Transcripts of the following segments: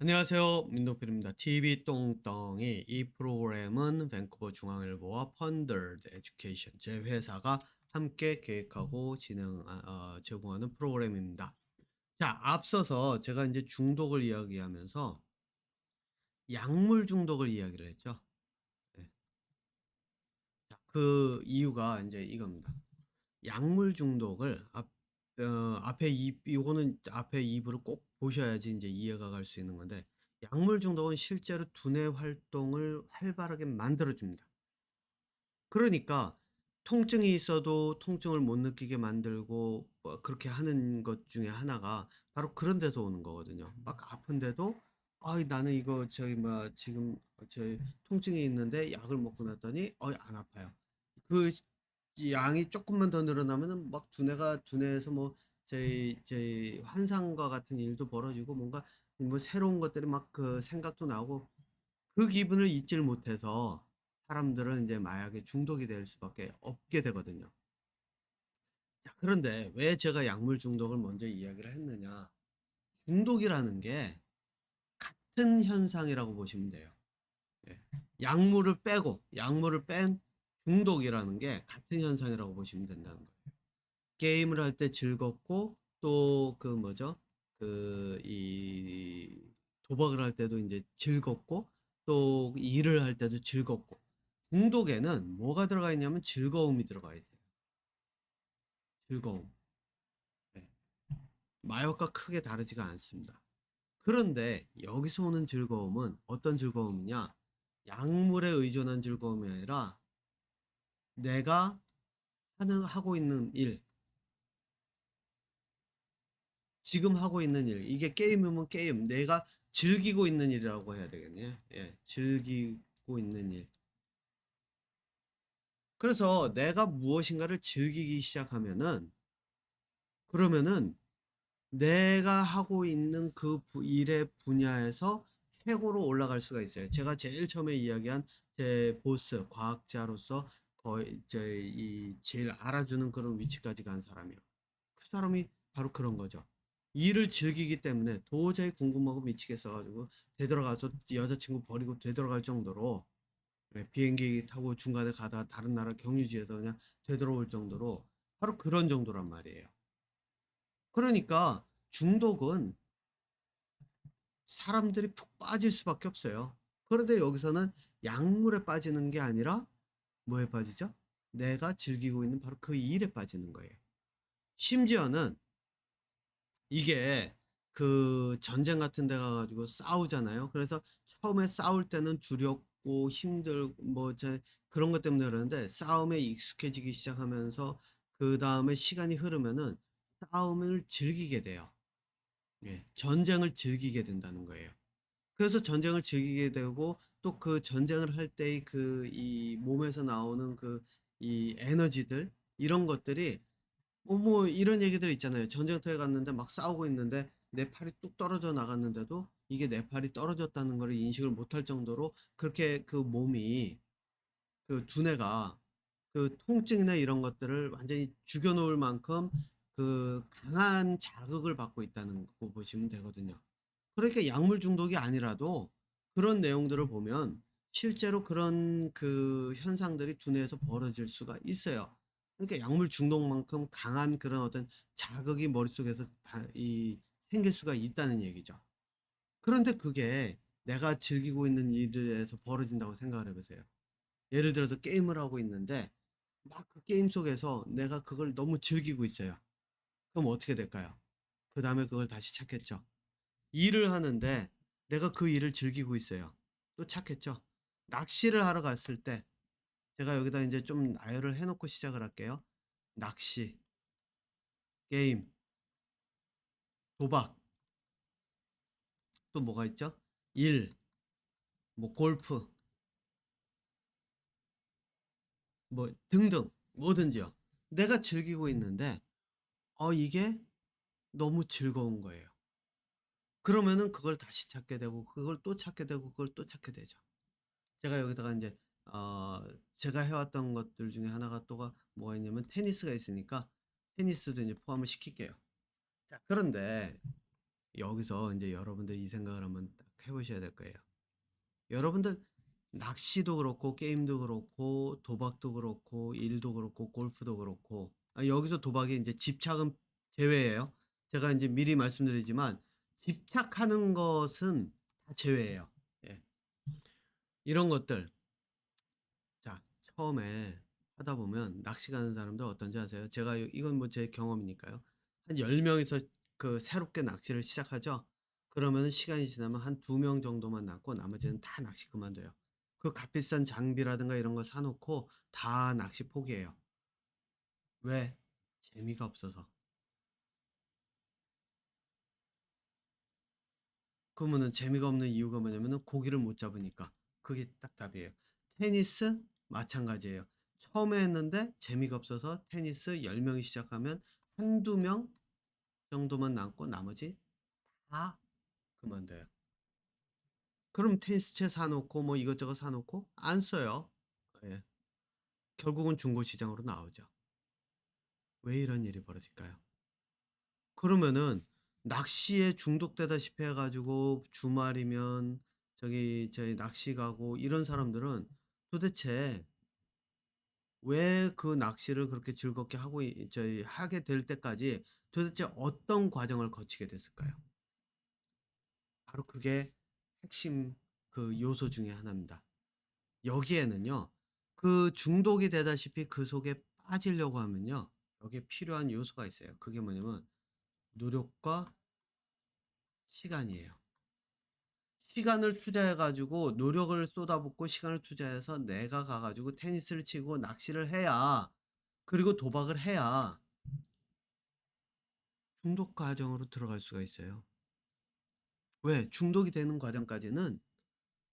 안녕하세요. 민노필입니다. TV 똥덩이. 이 프로그램은 밴쿠버 중앙일보와 펀더드 에듀케이션 제 회사가 함께 계획하고 제공하는 프로그램입니다. 자, 앞서서 제가 이제 중독을 이야기하면서 약물 중독을 이야기를 했죠. 네. 자, 그 이유가 이제 이겁니다. 약물 중독을 앞에 이거는 앞에 2부를 꼭 보셔야지 이제 이해가 갈 수 있는 건데, 약물 중독은 실제로 두뇌 활동을 활발하게 만들어 줍니다. 그러니까 통증이 있어도 통증을 못 느끼게 만들고 뭐 그렇게 하는 것 중에 하나가 바로 그런 데서 오는 거거든요. 막 아픈데도 나는 이거 저기 뭐 지금 저 통증이 있는데 약을 먹고 났더니 안 아파요. 그 양이 조금만 더 늘어나면은 막 두뇌에서 뭐 저희 환상과 같은 일도 벌어지고, 뭔가 뭐 새로운 것들이 막 그 생각도 나고, 그 기분을 잊지를 못해서 사람들은 이제 마약에 중독이 될 수밖에 없게 되거든요. 자, 그런데 왜 제가 약물 중독을 먼저 이야기를 했느냐? 중독이라는 게 같은 현상이라고 보시면 돼요. 예. 약물을 뺀 중독이라는 게 같은 현상이라고 보시면 된다는 거예요. 게임을 할 때 즐겁고, 또 그 뭐죠? 이 도박을 할 때도 이제 즐겁고, 또 일을 할 때도 즐겁고. 중독에는 뭐가 들어가 있냐면 즐거움이 들어가 있어요. 즐거움. 네. 마약과 크게 다르지가 않습니다. 그런데 여기서 오는 즐거움은 어떤 즐거움이냐? 약물에 의존한 즐거움이 아니라 내가 하고 있는 일, 지금 하고 있는 일, 이게 게임이면 게임, 내가 즐기고 있는 일이라고 해야 되겠네요. 예, 즐기고 있는 일. 그래서 내가 무엇인가를 즐기기 시작하면은, 그러면은 내가 하고 있는 그 일의 분야에서 최고로 올라갈 수가 있어요. 제가 제일 처음에 이야기한 제 보스, 과학자로서 거의 제일 알아주는 그런 위치까지 간 사람이요. 그 사람이 바로 그런 거죠. 일을 즐기기 때문에 도저히 궁금하고 미치겠어가지고 되돌아가서 여자친구 버리고 되돌아갈 정도로, 비행기 타고 중간에 가다 다른 나라 경유지에서 그냥 되돌아올 정도로, 바로 그런 정도란 말이에요. 그러니까 중독은 사람들이 푹 빠질 수밖에 없어요. 그런데 여기서는 약물에 빠지는 게 아니라 뭐에 빠지죠? 내가 즐기고 있는 바로 그 일에 빠지는 거예요. 심지어는 이게 그 전쟁 같은 데 가가지고 싸우잖아요. 그래서 처음에 싸울 때는 두렵고 힘들고 그런 것 때문에 그러는데, 싸움에 익숙해지기 시작하면서 그 다음에 시간이 흐르면은 싸움을 즐기게 돼요. 예, 전쟁을 즐기게 된다는 거예요. 그래서 전쟁을 즐기게 되고, 또 그 전쟁을 할 때의 이 몸에서 나오는 이 에너지들, 이런 것들이 뭐 이런 얘기들 있잖아요. 전쟁터에 갔는데 막 싸우고 있는데 내 팔이 뚝 떨어져 나갔는데도 이게 내 팔이 떨어졌다는 걸 인식을 못할 정도로, 그렇게 그 몸이, 그 두뇌가 그 통증이나 이런 것들을 완전히 죽여놓을 만큼 그 강한 자극을 받고 있다는 거 보시면 되거든요. 그러니까 약물 중독이 아니라도 그런 내용들을 보면 실제로 그런 그 현상들이 두뇌에서 벌어질 수가 있어요. 그러니까 약물 중독만큼 강한 그런 어떤 자극이 머릿속에서 생길 수가 있다는 얘기죠. 그런데 그게 내가 즐기고 있는 일에서 벌어진다고 생각을 해보세요. 예를 들어서 게임을 하고 있는데 막 그 게임 속에서 내가 그걸 너무 즐기고 있어요. 그럼 어떻게 될까요? 그 다음에 그걸 다시 찾겠죠. 일을 하는데 내가 그 일을 즐기고 있어요. 또 찾겠죠. 낚시를 하러 갔을 때, 제가 여기다 이제 좀 나열을 해놓고 시작을 할게요. 낚시, 게임, 도박, 또 뭐가 있죠? 일, 뭐 골프, 뭐 등등 뭐든지요. 내가 즐기고 있는데 이게 너무 즐거운 거예요. 그러면은 그걸 다시 찾게 되고, 그걸 또 찾게 되고, 그걸 또 찾게 되죠. 제가 여기다가 이제 제가 해왔던 것들 중에 하나가 또가 뭐가 있냐면 테니스가 있으니까 테니스도 이제 포함을 시킬게요. 자, 그런데 여기서 이제 여러분들 이 생각을 한번 딱 생각해 보셔야 될 거예요. 여러분들 낚시도 그렇고 게임도 그렇고 도박도 그렇고 일도 그렇고 골프도 그렇고 여기서 도박이 이제 집착은 제외예요. 제가 이제 미리 말씀드리지만 집착하는 것은 다 제외예요. 예. 이런 것들 자 처음에 하다 보면 낚시 가는 사람들 어떤지 아세요? 제가 이건 뭐 제 경험이니까요. 한 10명에서 그 새롭게 낚시를 시작하죠. 그러면은 시간이 지나면 한 2명 정도만 남고 나머지는 다 낚시 그만둬요. 그 값비싼 장비라든가 이런 거 사 놓고 다 낚시 포기해요. 왜? 재미가 없어서. 그러면은 재미가 없는 이유가 뭐냐면은 고기를 못 잡으니까. 그게 딱 답이에요. 테니스 마찬가지예요. 처음에 했는데 재미가 없어서 테니스 10명이 시작하면 한두 명 정도만 남고 나머지 다 그만둬요. 그럼 테니스채 사 놓고 뭐 이것저것 사 놓고 안 써요. 예. 결국은 중고 시장으로 나오죠. 왜 이런 일이 벌어질까요? 그러면은 낚시에 중독되다시피 해 가지고 주말이면 저희 낚시 가고 이런 사람들은 도대체 왜 그 낚시를 그렇게 즐겁게 하고 하게 될 때까지 도대체 어떤 과정을 거치게 됐을까요? 바로 그게 핵심 그 요소 중에 하나입니다. 여기에는요. 그 중독이 되다시피 그 속에 빠지려고 하면요. 여기에 필요한 요소가 있어요. 그게 뭐냐면 노력과 시간이에요. 시간을 투자해 가지고 노력을 쏟아붓고 시간을 투자해서 내가 가 가지고 테니스를 치고 낚시를 해야 그리고 도박을 해야 중독 과정으로 들어갈 수가 있어요. 왜? 중독이 되는 과정까지는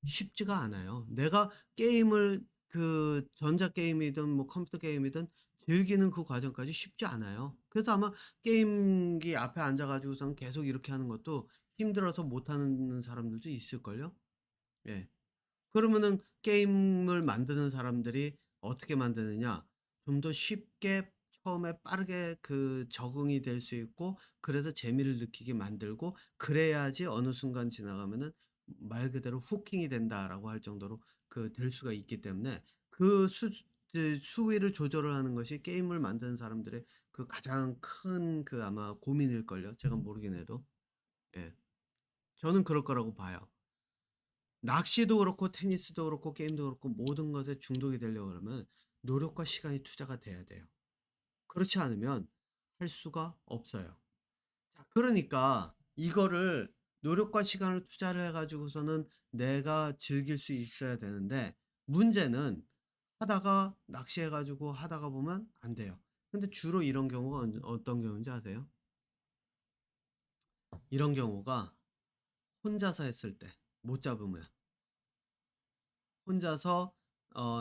쉽지가 않아요. 내가 게임을 그 전자 게임이든 뭐 컴퓨터 게임이든 즐기는 그 과정까지 쉽지 않아요. 그래서 아마 게임기 앞에 앉아 가지고선 계속 이렇게 하는 것도 힘들어서 못 하는 사람들도 있을걸요? 예. 그러면은 게임을 만드는 사람들이 어떻게 만드느냐? 좀 더 쉽게 처음에 빠르게 그 적응이 될 수 있고 그래서 재미를 느끼게 만들고 그래야지 어느 순간 지나가면은 말 그대로 '후킹이 된다.'라고 할 정도로 그 될 수가 있기 때문에 그 수위를 조절을 하는 것이 게임을 만드는 사람들의 그 가장 큰 그 아마 고민일걸요, 제가 모르긴 해도. 예. 저는 그럴 거라고 봐요. 낚시도 그렇고 테니스도 그렇고 게임도 그렇고 모든 것에 중독이 되려고 그러면 노력과 시간이 투자가 돼야 돼요. 그렇지 않으면 할 수가 없어요. 자, 그러니까 이거를 노력과 시간을 투자를 해 가지고서는 내가 즐길 수 있어야 되는데 문제는 하다가 낚시해 가지고 하다가 보면 안 돼요. 근데 주로 이런 경우가 어떤 경우인지 아세요? 이런 경우가 혼자서 했을 때 못 잡으면 혼자서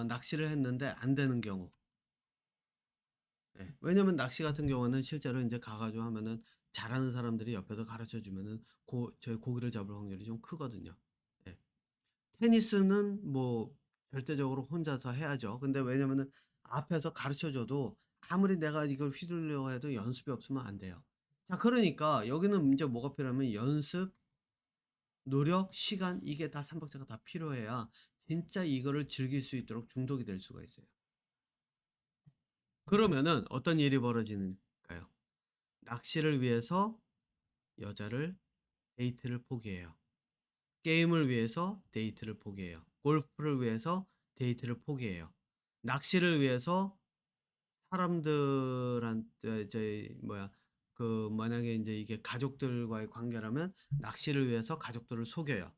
낚시를 했는데 안 되는 경우. 예. 왜냐면 낚시 같은 경우는 실제로 인제 가 가지고 하면은 잘하는 사람들이 옆에서 가르쳐 주면은 저희 고기를 잡을 확률이 좀 크거든요. 예. 테니스는 뭐 절대적으로 혼자서 해야죠. 근데 왜냐면은 앞에서 가르쳐 줘도 아무리 내가 이걸 휘두르려고 해도 연습이 없으면 안 돼요. 자 그러니까 여기는 인제 뭐가 필요하면 연습, 노력, 시간 이게 다 삼박자가 다 필요해야 진짜 이거를 즐길 수 있도록 중독이 될 수가 있어요. 그러면은 어떤 일이 벌어지는가요? 낚시를 위해서 여자를 데이트를 포기해요. 게임을 위해서 데이트를 포기해요. 골프를 위해서 데이트를 포기해요. 낚시를 위해서 사람들한테 저희 뭐야 그 만약에 인제 이게 가족들과의 관계라면 낚시를 위해서 가족들을 속여요.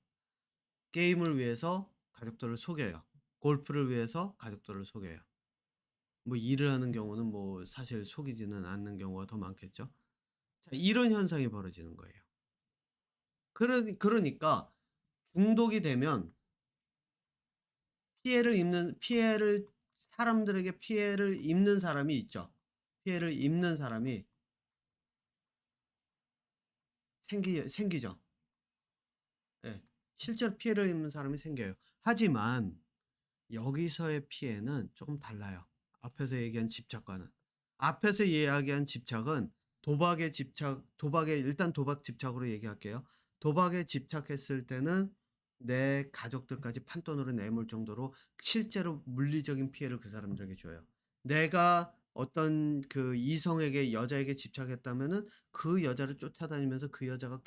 게임을 위해서 가족들을 속여요. 골프를 위해서 가족들을 속여요. 뭐 일을 하는 경우는 뭐 사실 속이지는 않는 경우가 더 많겠죠. 자 이런 현상이 벌어지는 거예요. 그러니까 중독이 되면 피해를 사람들에게 피해를 입는 사람이 있죠. 피해를 입는 사람이 생기죠. 예. 실제로 피해를 입는 사람이 생겨요. 하지만 여기서의 피해는 조금 달라요. 앞에서 얘기한 집착과는. 앞에서 이야기한 집착은 도박에 일단 도박 집착으로 얘기할게요. 도박에 집착했을 때는 내 가족들까지 판돈으로 내몰 정도로 실제로 물리적인 피해를 그 사람들에게 줘요. 내가 어떤 그 이성에게 여자에게 집착했다면은 그 여자를 쫓아다니면서 그 여자가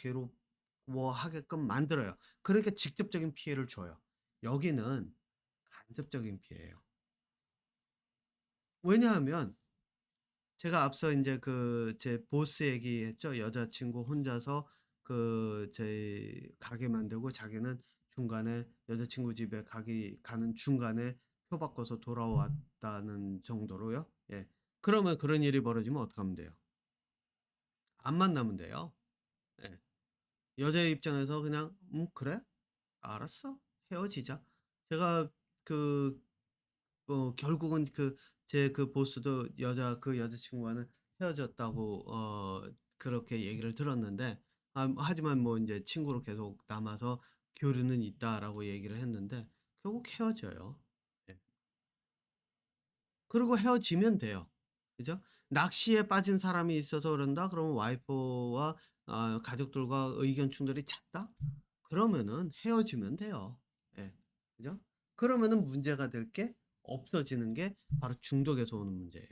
괴로워하게끔 만들어요. 그러니까 직접적인 피해를 줘요. 여기는 간접적인 피해예요. 왜냐하면 제가 앞서 인제 그 제 보스 얘기했죠. 여자친구 혼자서 그 저희 가게 만들고 자기는 중간에 여자친구 집에 가는 중간에 표 바꿔서 돌아왔다는 정도로요. 예. 그러면 그런 일이 벌어지면 어떡하면 돼요? 안 만나면 돼요. 예. 여자의 입장에서 그냥 그래? 알았어. 헤어지자." 제가 그 결국은 제 보스도 여자친구와는 헤어졌다고 그렇게 얘기를 들었는데, 하지만 뭐 인제 친구로 계속 남아서 "교류는 있다."라고 얘기를 했는데 결국 헤어져요. 예. 그리고 헤어지면 돼요. 그죠? 낚시에 빠진 사람이 있어서 그런다? 그러면 와이프와 가족들과 의견 충돌이 잦다? 그러면은 헤어지면 돼요. 예. 그죠? 그러면은 문제가 될 게 없어지는 게 바로 중독에서 오는 문제예요.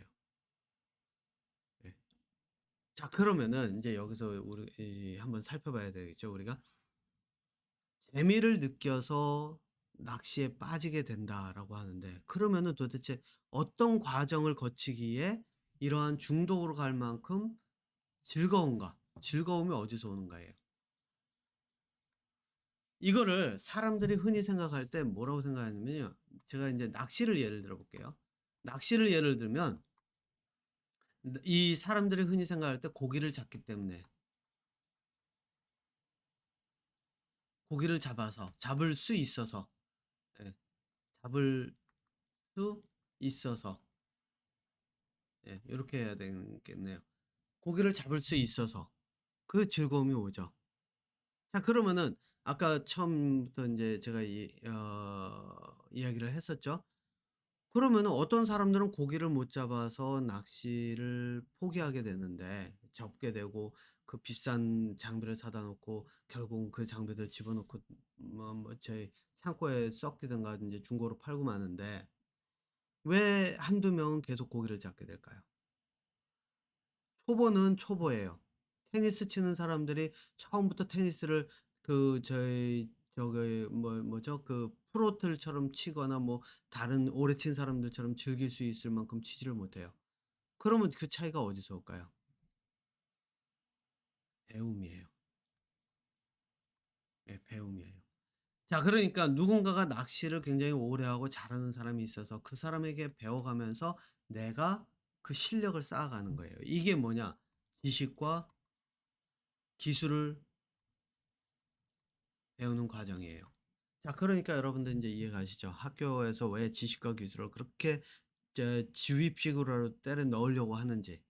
예. 자, 그러면은 인제 여기서 우리 한번 살펴봐야 되겠죠, 우리가. "재미를 느껴서 낚시에 빠지게 된다."라고 하는데, 그러면은 도대체 어떤 과정을 거치기에 이러한 중독으로 갈 만큼 즐거운가? 즐거움이 어디서 오는가예요. 이거를 사람들이 흔히 생각할 때 뭐라고 생각하냐면요. 제가 인제 낚시를 예를 들어 볼게요. 낚시를 예를 들면 이 사람들이 흔히 생각할 때 고기를 잡기 때문에, 고기를 잡을 수 있어서, 예, 잡을 수 있어서, 예, 요렇게 해야 되겠네요. 고기를 잡을 수 있어서 그 즐거움이 오죠. 자, 그러면은 아까 처음부터 인제 제가 이야기를 했었죠. 그러면은 어떤 사람들은 고기를 못 잡아서 낚시를 포기하게 되는데, 접게 되고 그 비싼 장비를 사다 놓고 결국은 그 장비들 집어넣고 저희 창고에 썩히든가 인제 중고로 팔고 마는데, 왜 한두 명은 계속 고기를 잡게 될까요? 초보는 초보예요. 테니스 치는 사람들이 처음부터 테니스를 저기 뭐죠? 그 프로들처럼 치거나 뭐 다른 오래 친 사람들처럼 즐길 수 있을 만큼 치지를 못해요. 그러면 그 차이가 어디서 올까요? 배움이에요. 예, 배움이에요. 자, 그러니까 누군가가 낚시를 굉장히 오래 하고 잘하는 사람이 있어서 그 사람에게 배워가면서 내가 그 실력을 쌓아가는 거예요. 이게 뭐냐? 지식과 기술을 배우는 과정이에요. 자, 그러니까 여러분들 인제 이해가시죠? 학교에서 왜 지식과 기술을 그렇게 주입식으로 때려 넣으려고 하는지.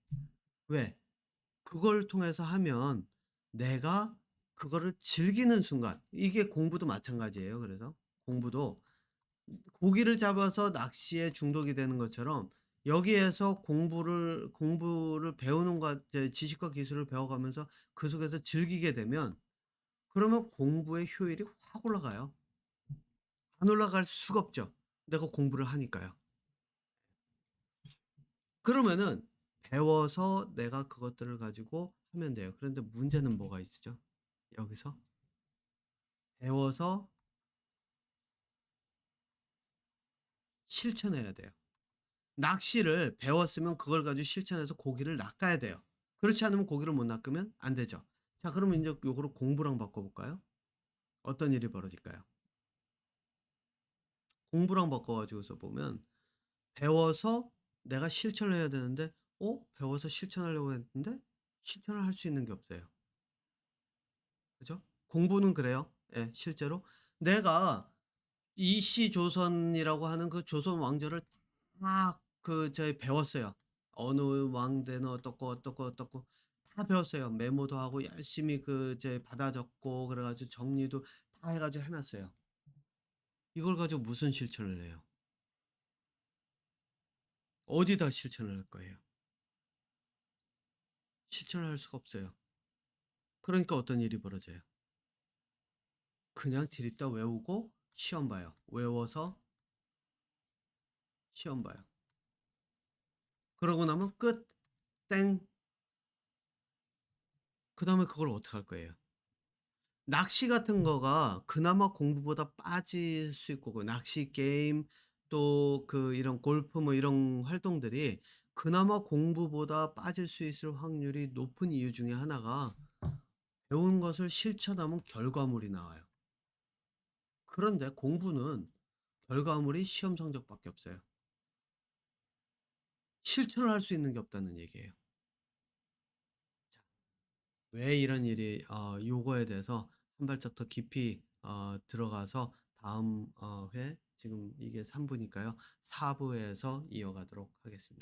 왜? 그걸 통해서 하면 내가 그거를 즐기는 순간, 이게 공부도 마찬가지예요. 그래서 공부도 고기를 잡아서 낚시에 중독이 되는 것처럼 여기에서 공부를 배우는 지식과 기술을 배워가면서 그 속에서 즐기게 되면, 그러면 공부의 효율이 확 올라가요. 안 올라갈 수가 없죠. 내가 공부를 하니까요. 그러면은 배워서 내가 그것들을 가지고 하면 돼요. 그런데 문제는 뭐가 있죠? 여기서 배워서 실천해야 돼요. 낚시를 배웠으면 그걸 가지고 실천해서 고기를 낚아야 돼요. 그렇지 않으면 고기를 못 낚으면 안 되죠. 자, 그러면 인제 요거를 공부랑 바꿔 볼까요? 어떤 일이 벌어질까요? 공부랑 바꿔 가지고서 보면, 배워서 내가 실천을 해야 되는데 배워서 실천하려고 했는데 실천을 할 수 있는 게 없어요. 그죠? 공부는 그래요. 예, 실제로. 내가 이시조선이라고 하는 그 조선 왕조를 다 저희 배웠어요. 어느 왕대는 어떻고, 어떻고, 어떻고 다 배웠어요. 메모도 하고 열심히 받아 적고 그래 가지고 정리도 다 해 가지고 해 놨어요. 이걸 가지고 무슨 실천을 해요? 어디다 실천을 할 거예요? 실천을 할 수가 없어요. 그러니까 어떤 일이 벌어져요? 그냥 드립다 외우고 시험 봐요. 외워서 시험 봐요. 그러고 나면 끝. 땡. 그다음에 그걸 어떡할 거예요? 낚시 같은 거가 그나마 공부보다 빠질 수 있고 그 낚시 게임 또 그 이런 골프 뭐 이런 활동들이 그나마 공부보다 빠질 수 있을 확률이 높은 이유 중에 하나가 배운 것을 실천하면 결과물이 나와요. 그런데 공부는 결과물이 시험 성적밖에 없어요. 실천을 할 수 있는 게 없다는 얘기예요. 자, 왜 이런 일이 요거에 대해서 한 발짝 더 깊이 들어가서 다음 회 지금 이게 3 부니까요. 4 부에서 이어가도록 하겠습니다.